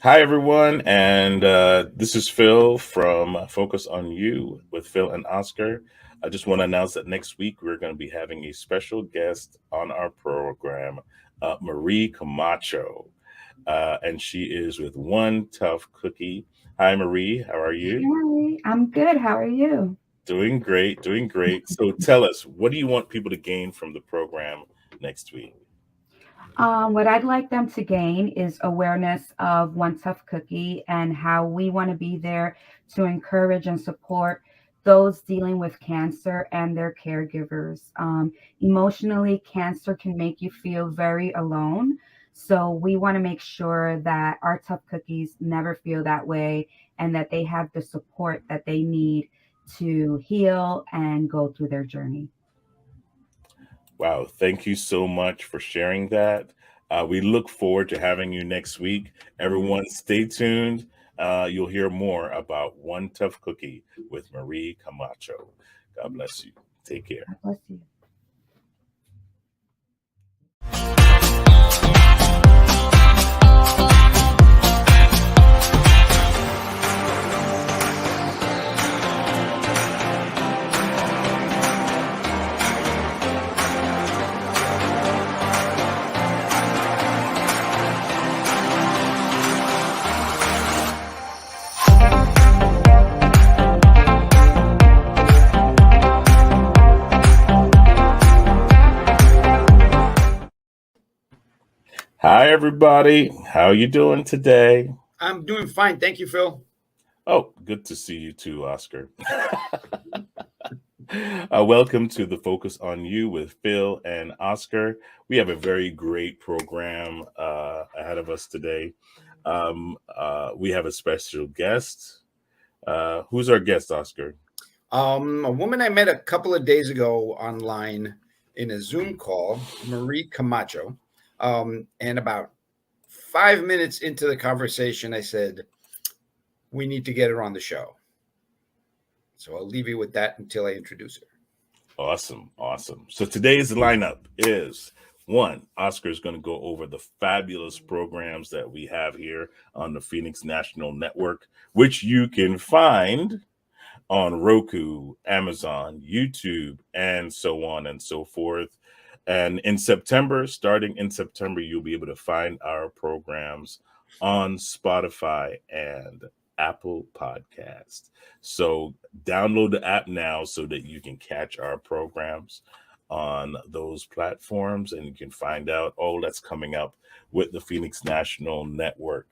Hi, everyone, and this is Phil from Focus on You with Phil and Oscar. I just want to announce that next week we're going to be having a special guest on our program, Marie Camacho, and she is with One Tough Cookie. Hi, Marie, how are you? Hi, I'm good. How are you? Doing great, doing great. So tell us, what do you want people to gain from the program next week? What I'd like them to gain is awareness of One Tough Cookie and how we want to be there to encourage and support those dealing with cancer and their caregivers. Emotionally, cancer can make you feel very alone. So we want to make sure that our tough cookies never feel that way and that they have the support that they need to heal and go through their journey. Wow, thank you so much for sharing that. We look forward to having you next week. Everyone, stay tuned. You'll hear more about One Tough Cookie with Marie Camacho. God bless you. Take care. God bless you. Hi, everybody. How you doing today? I'm doing fine. Thank you, Phil. Oh, good to see you too, Oscar. Welcome to the Focus on You with Phil and Oscar. We have a very great program ahead of us today. We have a special guest. Who's our guest, Oscar? A woman I met a couple of days ago online in a Zoom call, Marie Camacho. And about 5 minutes into the conversation, I said, we need to get her on the show. So I'll leave you with that until I introduce her. Awesome, awesome. So today's lineup is one, Oscar is going to go over the fabulous programs that we have here on the Phoenix National Network, which you can find on Roku, Amazon, YouTube, and so on and so forth. And in September, starting in September, you'll be able to find our programs on Spotify and Apple Podcast. So download the app now so that you can catch our programs on those platforms and you can find out all that's coming up with the Phoenix National Network.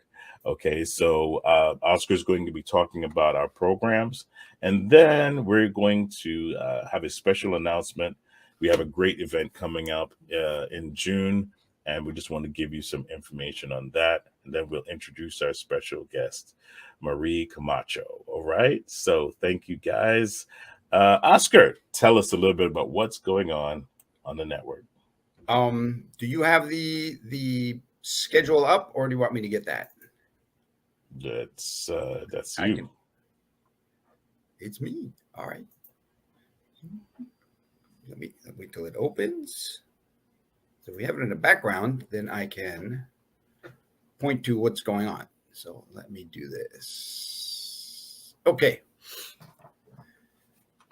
Okay, so Oscar is going to be talking about our programs, and then we're going to have a special announcement. We have a great event coming up in June, and we just want to give you some information on that. And then we'll introduce our special guest, Marie Camacho. All right. So thank you guys. Oscar, tell us a little bit about what's going on the network. Do you have the schedule up, or do you want me to get that? That's I can. you. It's me. All right. Let me wait till it opens. So if we have it in the background, then I can point to what's going on. So let me do this. Okay.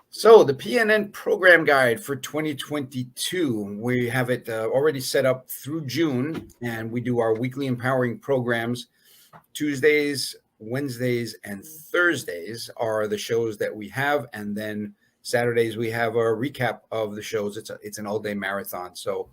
So the PNN program guide for 2022, we have it already set up through June, and we do our weekly empowering programs. Tuesdays, Wednesdays, and Thursdays are the shows that we have, and then Saturdays we have a recap of the shows. It's an all-day marathon. So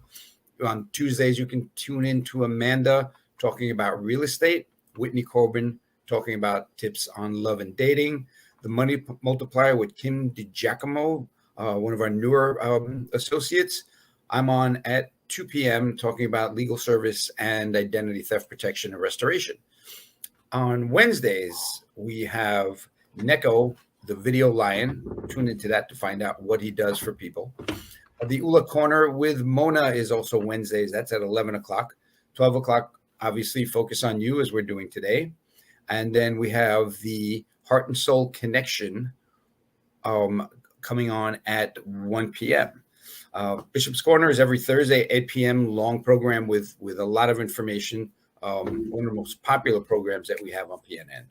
on Tuesdays you can tune in to Amanda talking about real estate, Whitney Corbin talking about tips on love and dating, the Money Multiplier with Kim DiGiacomo, one of our newer associates. I'm on at 2 p.m. talking about legal service and identity theft protection and restoration. On Wednesdays, we have Neko, the video lion. Tune into that to find out what he does for people. The Ula Corner with Mona is also Wednesdays. That's at 11 o'clock. 12 o'clock, obviously, Focus on You, as we're doing today. And then we have the Heart and Soul Connection coming on at 1 p.m. Bishop's Corner is every Thursday, 8 p.m., long program with a lot of information one of the most popular programs that we have on PNN.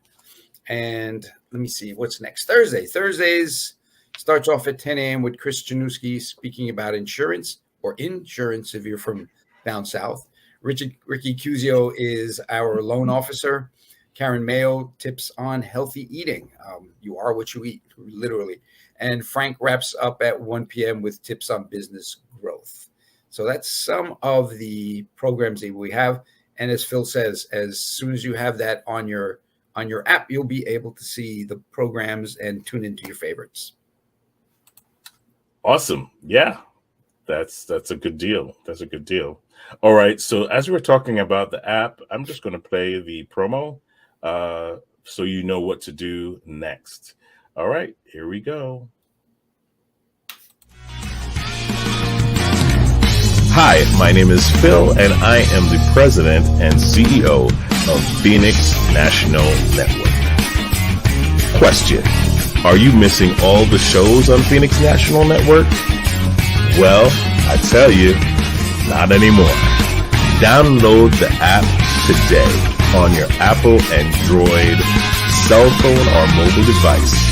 And let me see what's next. Thursdays starts off at 10 a.m. with Chris Januski speaking about insurance if you're from down south. Ricky Cusio is our loan officer. Karen Mayo tips on healthy eating. You are what you eat, literally. And Frank wraps up at 1 p.m. with tips on business growth. So that's some of the programs that we have. And as Phil says, as soon as you have that on your app, you'll be able to see the programs and tune into your favorites. Awesome. Yeah, that's a good deal. That's a good deal. All right. So as we're talking about the app, I'm just going to play the promo so you know what to do next. All right, here we go. Hi, my name is Phil, and I am the president and CEO of Phoenix National Network. Question: are you missing all the shows on Phoenix National Network? Well, I tell you, not anymore. Download the app today on your Apple, Android, cell phone, or mobile device.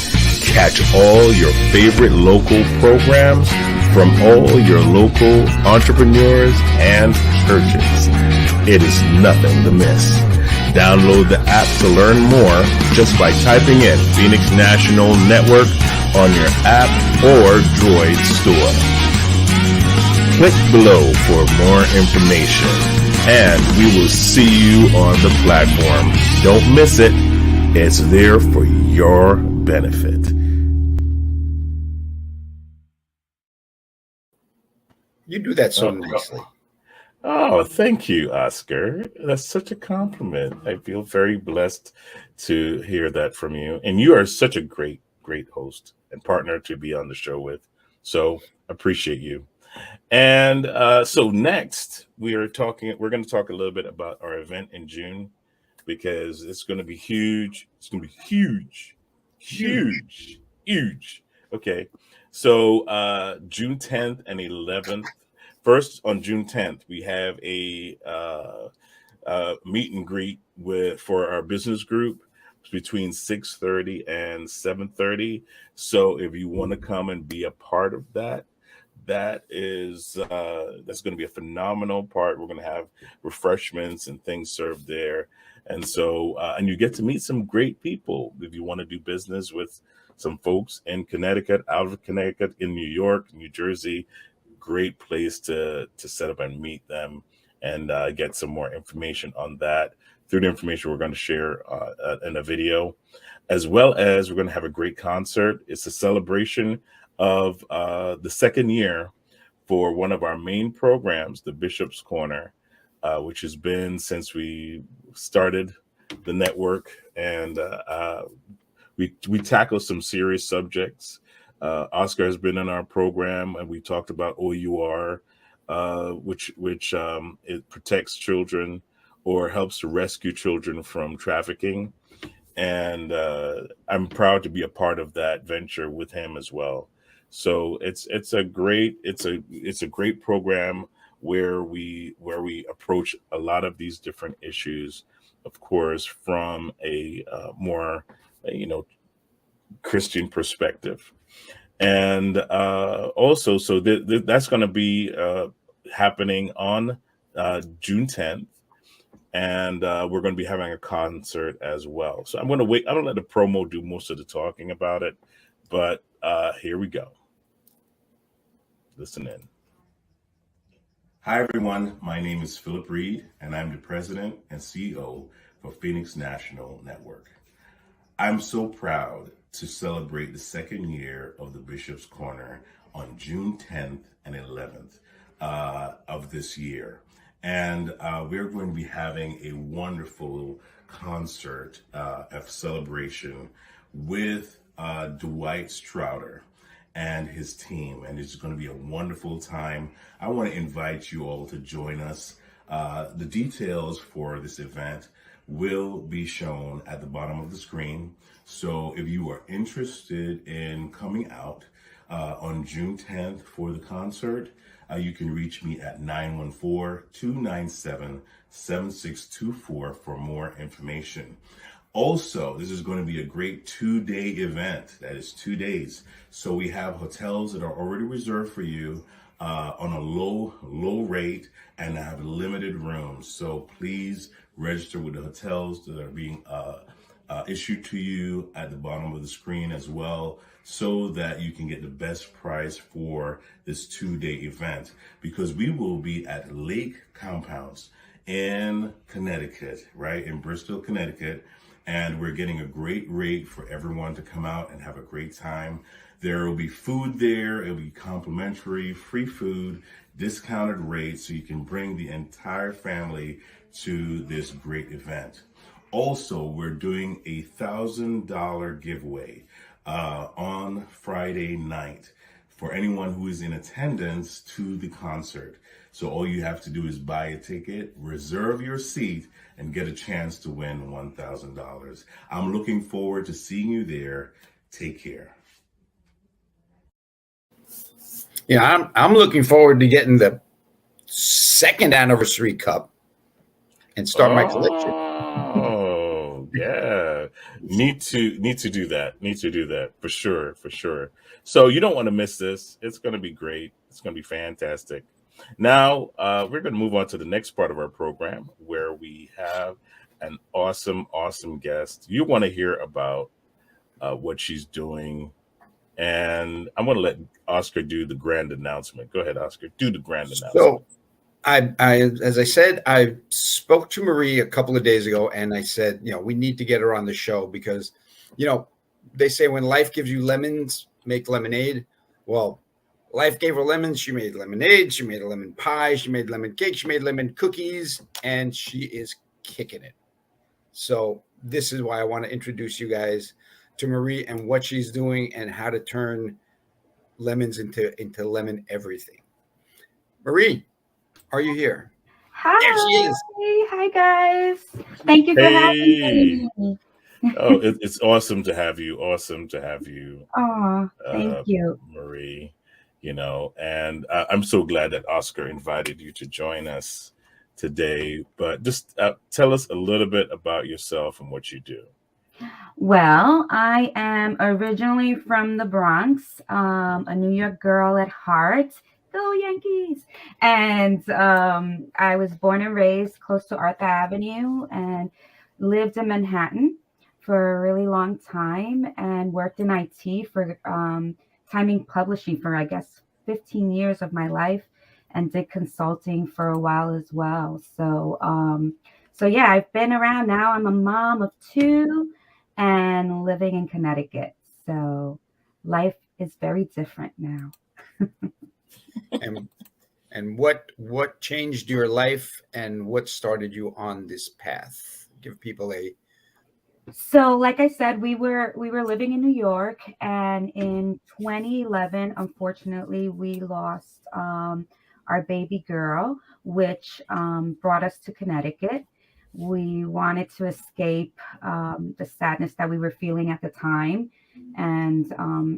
Catch all your favorite local programs from all your local entrepreneurs and churches. It is nothing to miss. Download the app to learn more just by typing in Phoenix National Network on your app or Droid store. Click below for more information, and we will see you on the platform. Don't miss it. It's there for your benefit. You do that so nicely. Oh, thank you, Oscar. That's such a compliment. I feel very blessed to hear that from you. And you are such a great host and partner to be on the show with. So appreciate you. And so next we're going to talk a little bit about our event in June, because it's going to be huge. It's going to be huge. Okay. So June 10th and 11th. First, on June 10th, we have a meet and greet for our business group between 6:30 and 7:30. So if you want to come and be a part of that, that's going to be a phenomenal part. We're going to have refreshments and things served there. And so, and you get to meet some great people if you want to do business with some folks in Connecticut, out of Connecticut, in New York, New Jersey. Great place to set up and meet them and get some more information on that through the information we're going to share in a video, as well as we're going to have a great concert. It's a celebration of the second year for one of our main programs, the Bishop's Corner, which has been since we started the network, and we tackle some serious subjects. Oscar has been in our program, and we talked about OUR, which it protects children or helps to rescue children from trafficking. And I'm proud to be a part of that venture with him as well. So it's a great program where we approach a lot of these different issues, of course, from a more Christian perspective. And also, so that's going to be happening on June 10th, and we're going to be having a concert as well. So I'm going to wait. I don't let the promo do most of the talking about it, but here we go. Listen in. Hi, everyone. My name is Philip Reed, and I'm the president and CEO for Phoenix National Network. I'm so proud to celebrate the second year of the Bishop's Corner on June 10th and 11th of this year. And we're going to be having a wonderful concert, a celebration with Dwight Strouder and his team. And it's going to be a wonderful time. I want to invite you all to join us. The details for this event will be shown at the bottom of the screen. So if you are interested in coming out on June 10th for the concert, You can reach me at 914-297-7624 for more information. Also, this is going to be a great 2-day event. That is 2 days. So we have hotels that are already reserved for you on a low rate, and have limited rooms. So please register with the hotels that are being issued to you at the bottom of the screen as well, so that you can get the best price for this 2-day event, because we will be at Lake Compounds in Connecticut, right? In Bristol, Connecticut. And we're getting a great rate for everyone to come out and have a great time. There will be food there. It'll be complimentary, free food, discounted rates, so you can bring the entire family to this great event. Also, we're doing a $1,000 giveaway on Friday night for anyone who is in attendance to the concert. So all you have to do is buy a ticket, reserve your seat, and get a chance to win $1,000. I'm looking forward to seeing you there. Take care. Yeah, I'm looking forward to getting the second anniversary cup and start my collection. Oh, yeah. Need to do that. Need to do that for sure, for sure. So you don't want to miss this. It's going to be great. It's going to be fantastic. Now, we're going to move on to the next part of our program, where we have an awesome guest. You want to hear about what she's doing, and I'm going to let Oscar do the grand announcement. Go ahead, Oscar. Do the grand announcement. So, as I said, I spoke to Marie a couple of days ago, and I said, we need to get her on the show because, they say when life gives you lemons, make lemonade. Well, life gave her lemons. She made lemonade. She made a lemon pie. She made lemon cake. She made lemon cookies, and she is kicking it. So this is why I want to introduce you guys to Marie and what she's doing and how to turn lemons into lemon everything. Marie, are you here? Hi. There she is. Hi, guys. Thank you for having me. Oh, it's awesome to have you. Awesome to have you. Oh, thank you, Marie. And I'm so glad that Oscar invited you to join us today. But just tell us a little bit about yourself and what you do. Well, I am originally from the Bronx, a New York girl at heart. Go Yankees! And I was born and raised close to Arthur Avenue and lived in Manhattan for a really long time and worked in IT for timing publishing for, I guess, 15 years of my life, and did consulting for a while as well. So yeah, I've been around now. I'm a mom of 2 and living in Connecticut. So life is very different now. And what changed your life and what started you on this path? Give people So, like I said, we were living in New York, and in 2011, unfortunately, we lost our baby girl, which brought us to Connecticut. We wanted to escape the sadness that we were feeling at the time, and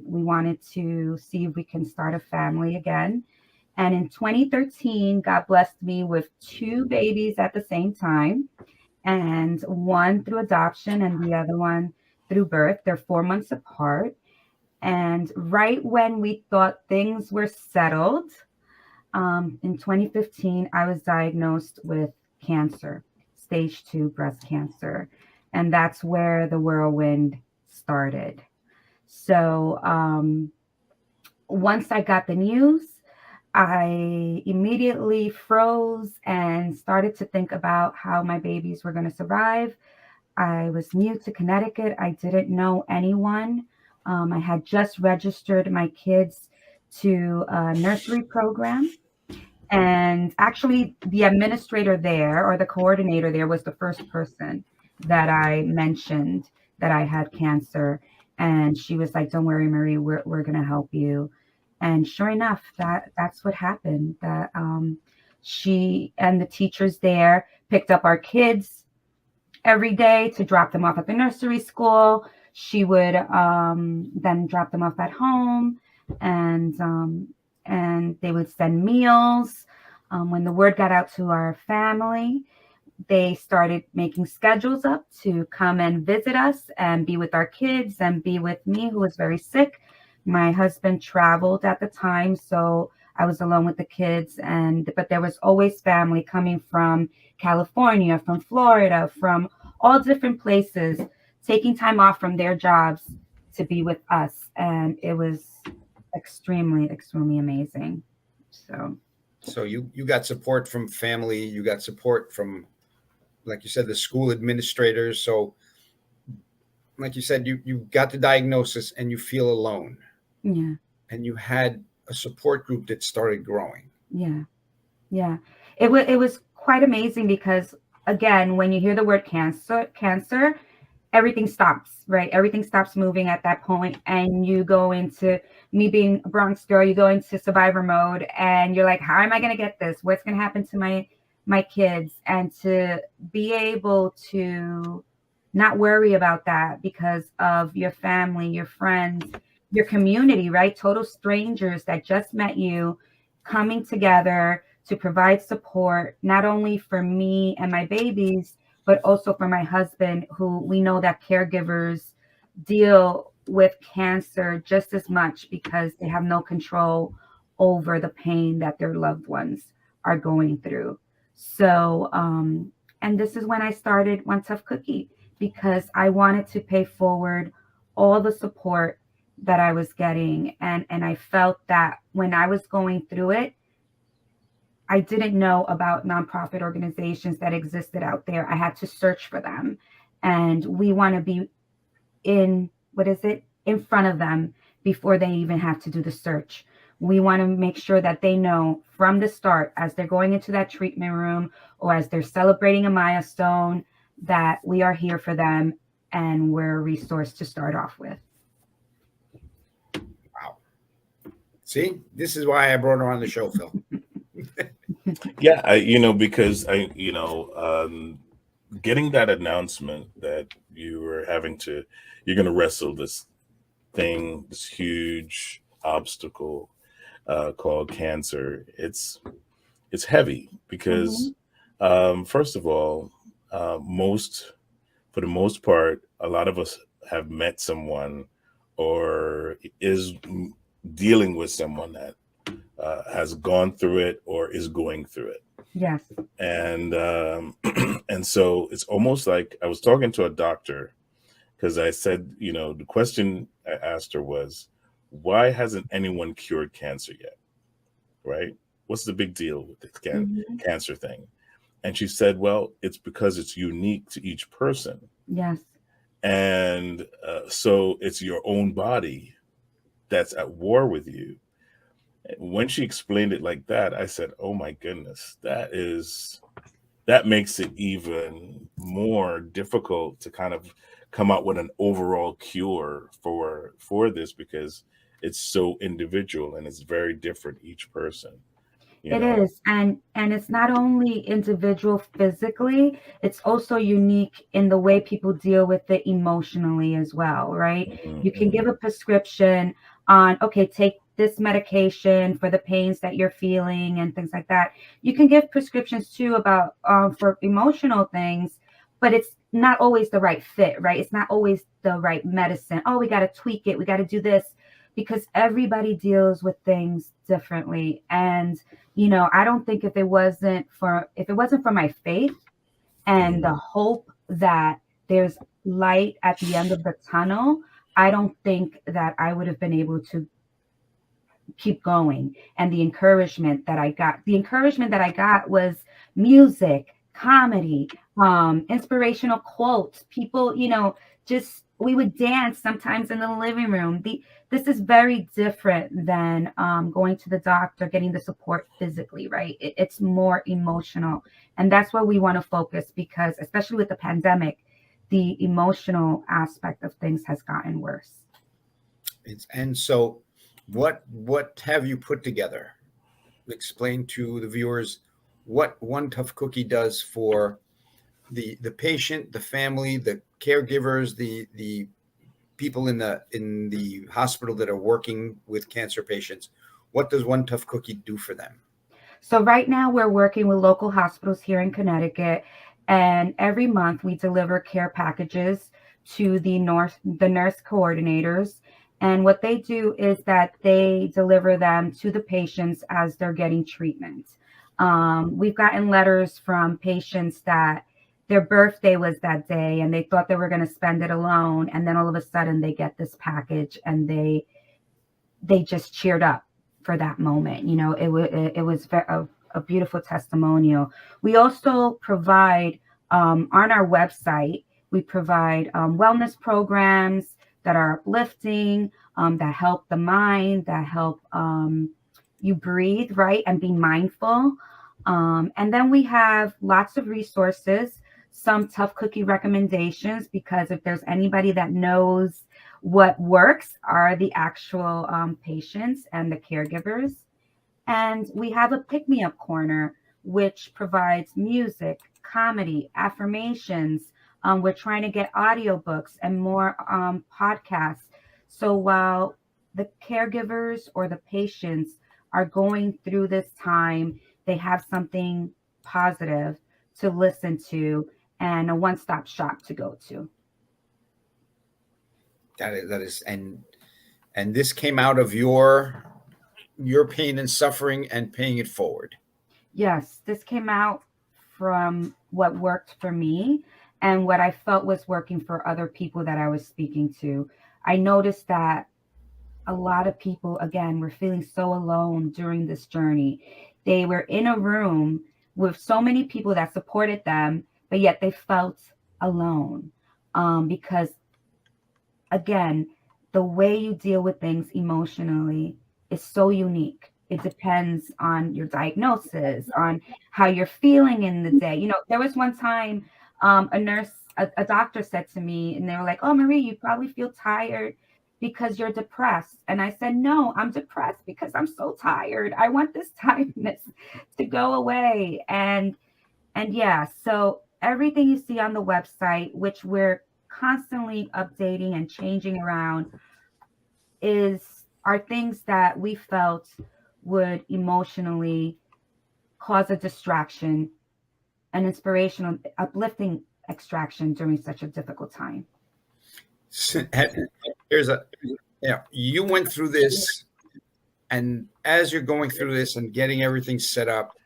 we wanted to see if we can start a family again. And in 2013, God blessed me with 2 babies at the same time, and one through adoption and the other one through birth. They're 4 months apart. And right when we thought things were settled, in 2015, I was diagnosed with cancer, stage 2 breast cancer. And that's where the whirlwind started. So once I got the news, I immediately froze and started to think about how my babies were going to survive. I was new to Connecticut. I didn't know anyone. I had just registered my kids to a nursery program. And actually, the administrator there, or the coordinator there, was the first person that I mentioned that I had cancer. And she was like, "Don't worry, Marie, we're going to help you." And sure enough, that's what happened. That she and the teachers there picked up our kids every day to drop them off at the nursery school. She would then drop them off at home, and and they would send meals. When the word got out to our family, they started making schedules up to come and visit us and be with our kids and be with me, who was very sick. My husband traveled at the time, so I was alone with the kids. But there was always family coming from California, from Florida, from all different places, taking time off from their jobs to be with us. And it was extremely, extremely amazing. So you got support from family, you got support from, like you said, the school administrators. So like you said, you got the diagnosis and you feel alone. Yeah. And you had a support group that started growing. Yeah. Yeah. It was quite amazing because, again, when you hear the word cancer, everything stops, right? Everything stops moving at that point, and you go into, me being a Bronx girl, you go into survivor mode, and you're like, how am I going to get this? What's going to happen to my kids? And to be able to not worry about that because of your family, your friends, your community, right? Total strangers that just met you, coming together to provide support, not only for me and my babies, but also for my husband, who we know that caregivers deal with cancer just as much because they have no control over the pain that their loved ones are going through. So, and this is when I started One Tough Cookie, because I wanted to pay forward all the support that I was getting. And I felt that when I was going through it, I didn't know about nonprofit organizations that existed out there. I had to search for them. And we want to be in front of them before they even have to do the search. We want to make sure that they know from the start, as they're going into that treatment room or as they're celebrating a milestone, that we are here for them and we're a resource to start off with. Wow. See, this is why I brought her on the show, Phil. Yeah, because getting that announcement that you're going to wrestle this huge obstacle called cancer. It's heavy because, first of all, for the most part, a lot of us have met someone or is dealing with someone that has gone through it or is going through it. Yes. And and so it's almost like I was talking to a doctor, because I said, the question I asked her was, why hasn't anyone cured cancer yet? Right? What's the big deal with the cancer thing? And she said, well, it's because it's unique to each person. Yes. And so it's your own body that's at war with you. When she explained it like that, I said, oh my goodness, that makes it even more difficult to kind of come up with an overall cure for this, because it's so individual and it's very different each person. It is. And it's not only individual physically, it's also unique in the way people deal with it emotionally as well, right? Mm-hmm. You can give a prescription on, okay, take this medication for the pains that you're feeling and things like that. You can give prescriptions too about for emotional things, but it's not always the right fit, right? It's not always the right medicine. Oh, we got to tweak it. We got to do this, because everybody deals with things differently. And I don't think if it wasn't for my faith and the hope that there's light at the end of the tunnel, I don't think that I would have been able to keep going. And the encouragement that I got was music, comedy, inspirational quotes. People, just, we would dance sometimes in the living room. This is very different than going to the doctor, getting the support physically, right? It's more emotional. And that's where we want to focus, because especially with the pandemic, the emotional aspect of things has gotten worse. And so what have you put together? Explain to the viewers what One Tough Cookie does for the patient, the family, the caregivers, the people in the hospital that are working with cancer patients. What does One Tough Cookie do for them? So right now we're working with local hospitals here in Connecticut, and every month we deliver care packages to the nurse coordinators. And what they do is that they deliver them to the patients as they're getting treatment. We've gotten letters from patients that their birthday was that day and they thought they were going to spend it alone, and then all of a sudden they get this package and they just cheered up for that moment. You know, it was a beautiful testimonial. We also provide on our website, we provide wellness programs that are uplifting, that help the mind, that help you breathe, right, and be mindful. And then we have lots of resources, some tough cookie recommendations, because if there's anybody that knows what works are the actual patients and the caregivers. And we have a pick me up corner, which provides music, comedy, affirmations. We're trying to get audiobooks and more podcasts. So while the caregivers or the patients are going through this time, they have something positive to listen to and a one-stop shop to go to. That is, and this came out of your pain and suffering and paying it forward. Yes, this came out from what worked for me and what I felt was working for other people that I was speaking to. I noticed that a lot of people, again, were feeling so alone during this journey. They were in a room with so many people that supported them, but yet they felt alone because, again, the way you deal with things emotionally is so unique. It depends on your diagnosis, on how you're feeling in the day. You know, there was one time a doctor said to me, and they were like, "Oh, Marie, you probably feel tired because you're depressed." And I said, "No, I'm depressed because I'm so tired. I want this tiredness to go away." And yeah, so everything you see on the website, which we're constantly updating and changing around, are things that we felt would emotionally cause a distraction, an inspirational, uplifting extraction during such a difficult time. You went through this, and as you're going through this and getting everything set up,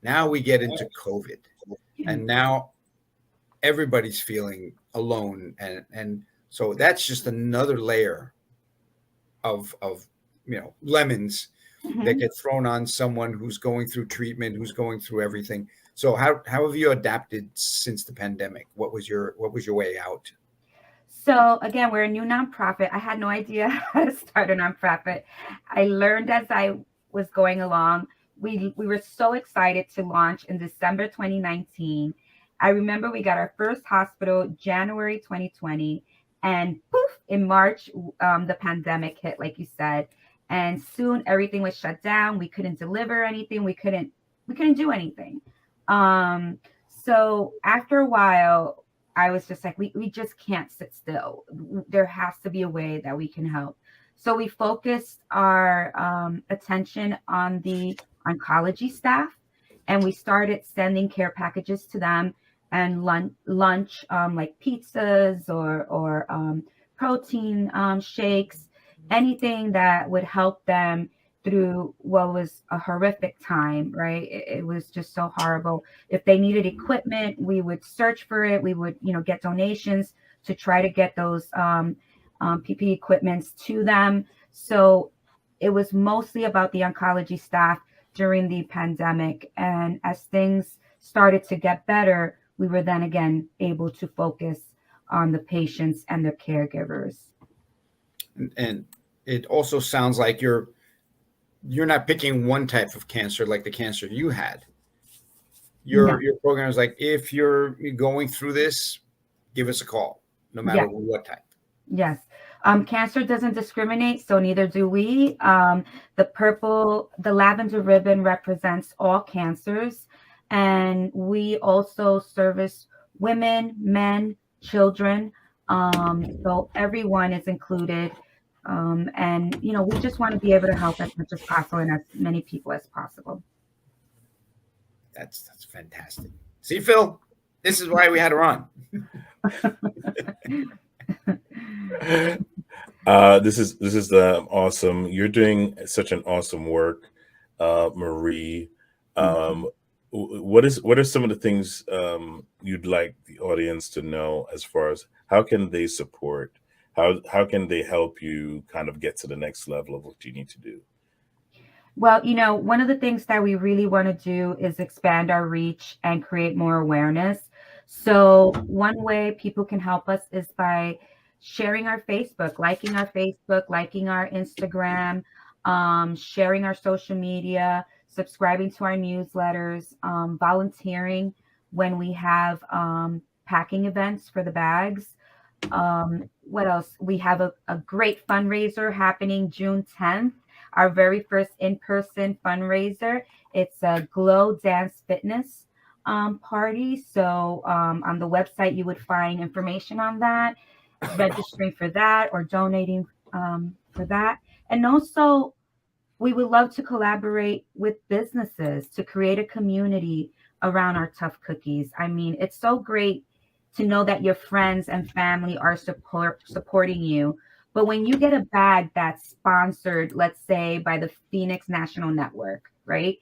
now we get into COVID, and now everybody's feeling alone, and so that's just another layer of lemons that get thrown on someone who's going through treatment, who's going through everything. So how have you adapted since the pandemic? What was your way out? So again, we're a new nonprofit. I had no idea how to start a nonprofit. I learned as I was going along. We were so excited to launch in December 2019. I remember we got our first hospital January 2020, and poof, in March, the pandemic hit, like you said, and soon everything was shut down. We couldn't deliver anything. We couldn't do anything. So after a while, I was just like, we just can't sit still. There has to be a way that we can help. So we focused our attention on the oncology staff, and we started sending care packages to them and lunch like pizzas or protein shakes, anything that would help them through what was a horrific time, right? It was just so horrible. If they needed equipment, we would search for it. We would, get donations to try to get those PPE equipments to them. So it was mostly about the oncology staff during the pandemic. And as things started to get better, we were then again able to focus on the patients and their caregivers. And it also sounds like you're not picking one type of cancer like the cancer you had. Your program is like, if you're going through this, give us a call, no matter what type. Yes. Cancer doesn't discriminate, so neither do we. The lavender ribbon represents all cancers. And we also service women, men, children. So everyone is included. And we just want to be able to help as much as possible and as many people as possible. That's fantastic. See, Phil, this is why we had her on. This is awesome. You're doing such an awesome work, Marie. What are some of the things you'd like the audience to know as far as how can they support? How can they help you kind of get to the next level of what you need to do? Well, one of the things that we really want to do is expand our reach and create more awareness. So one way people can help us is by sharing our Facebook, liking our Facebook, liking our Instagram, sharing our social media, subscribing to our newsletters, volunteering when we have packing events for the bags. What else? We have a great fundraiser happening June 10th, our very first in-person fundraiser. It's a Glow Dance Fitness party. So on the website, you would find information on that, registering for that or donating for that. And also, we would love to collaborate with businesses to create a community around our tough cookies. I mean, it's so great to know that your friends and family are supporting you. But when you get a bag that's sponsored, let's say by the Phoenix National Network, right?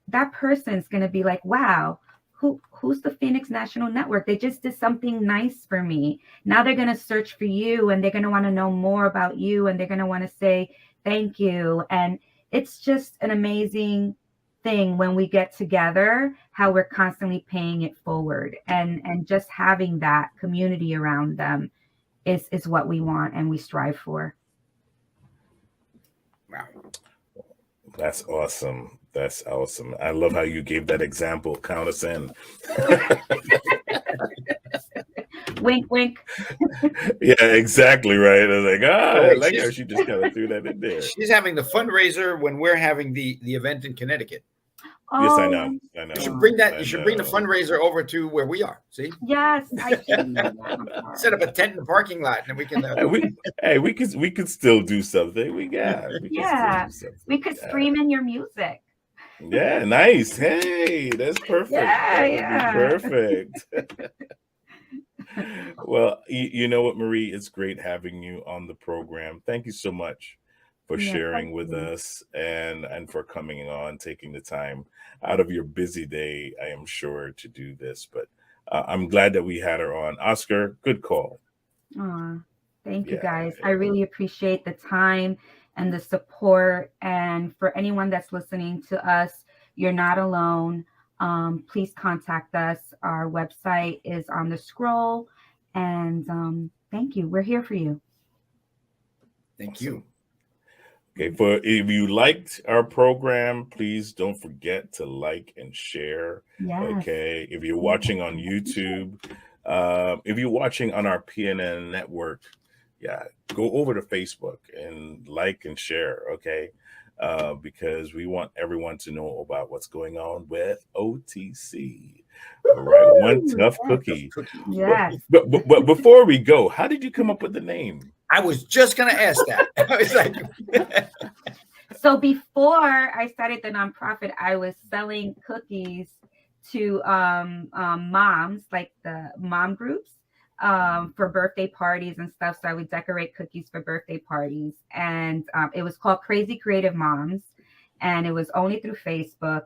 That person's going to be like, wow, who's the Phoenix National Network? They just did something nice for me. Now they're going to search for you and they're going to want to know more about you and they're going to want to say thank you. And it's just an amazing thing when we get together, how we're constantly paying it forward and just having that community around them is what we want and we strive for. Wow. That's awesome. That's awesome. I love how you gave that example. Count us in. Wink, wink. Yeah, exactly right. I was like, I like how she just kind of threw that in there. She's having the fundraiser when we're having the event in Connecticut. Oh, yes, I know. You should bring that. You should bring the fundraiser over to where we are. See? Yes, I do. Set up a tent in the parking lot, and we can. We could still do something. We could stream in your music. Yeah, nice. Hey, that's perfect. Yeah. Perfect. Well, you know what, Marie? It's great having you on the program. Thank you so much for sharing with us and for coming on, taking the time out of your busy day, I am sure, to do this. But I'm glad that we had her on. Oscar, good call. Thank you, guys. I really appreciate the time and the support. And for anyone that's listening to us, you're not alone. Please contact us. Our website is on the scroll. And thank you. We're here for you. Thank you. Okay, if you liked our program, please don't forget to like and share. Yes. Okay, if you're watching on YouTube, if you're watching on our PNN network, go over to Facebook and like and share. Okay, because we want everyone to know about what's going on with OTC. All right, one tough cookie. Yes. But before we go, how did you come up with the name? I was just going to ask that. I was like, so before I started the nonprofit, I was selling cookies to moms, like the mom groups, for birthday parties and stuff. So I would decorate cookies for birthday parties, and it was called Crazy Creative Moms, and it was only through Facebook.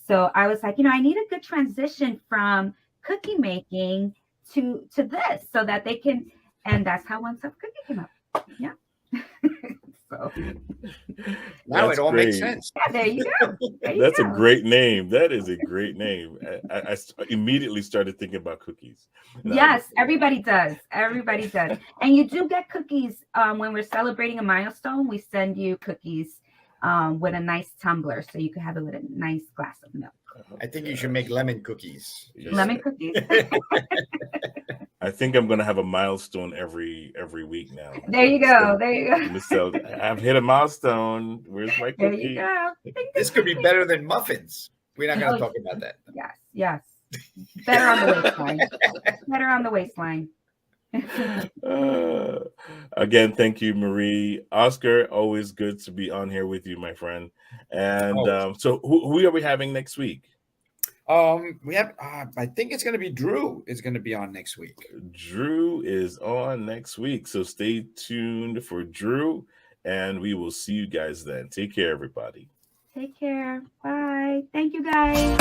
So I was like, I need a good transition from cookie making to this, so that they can. And that's how One Tough Cookie came up. Yeah. So now it all makes sense. Yeah, there you go. That's a great name. That is a great name. I immediately started thinking about cookies. Yes, everybody does. Everybody does. And you do get cookies when we're celebrating a milestone. We send you cookies with a nice tumbler, so you can have it with a nice glass of milk. I think you should make lemon cookies. Lemon cookies. I think I'm gonna have a milestone every week now. There you go. There you go. So I've hit a milestone. Where's my cookie? There you go. This could be better than muffins. We're not going to talk about that. Yes. Better on the waistline. Better on the waistline. Again, thank you, Marie. Oscar, always good to be on here with you, my friend. And Always. so who are we having next week? We have, I think it's going to be Drew is going to be on next week. Drew is on next week. So stay tuned for Drew, and we will see you guys then. Take care, everybody. Take care. Bye. Thank you, guys.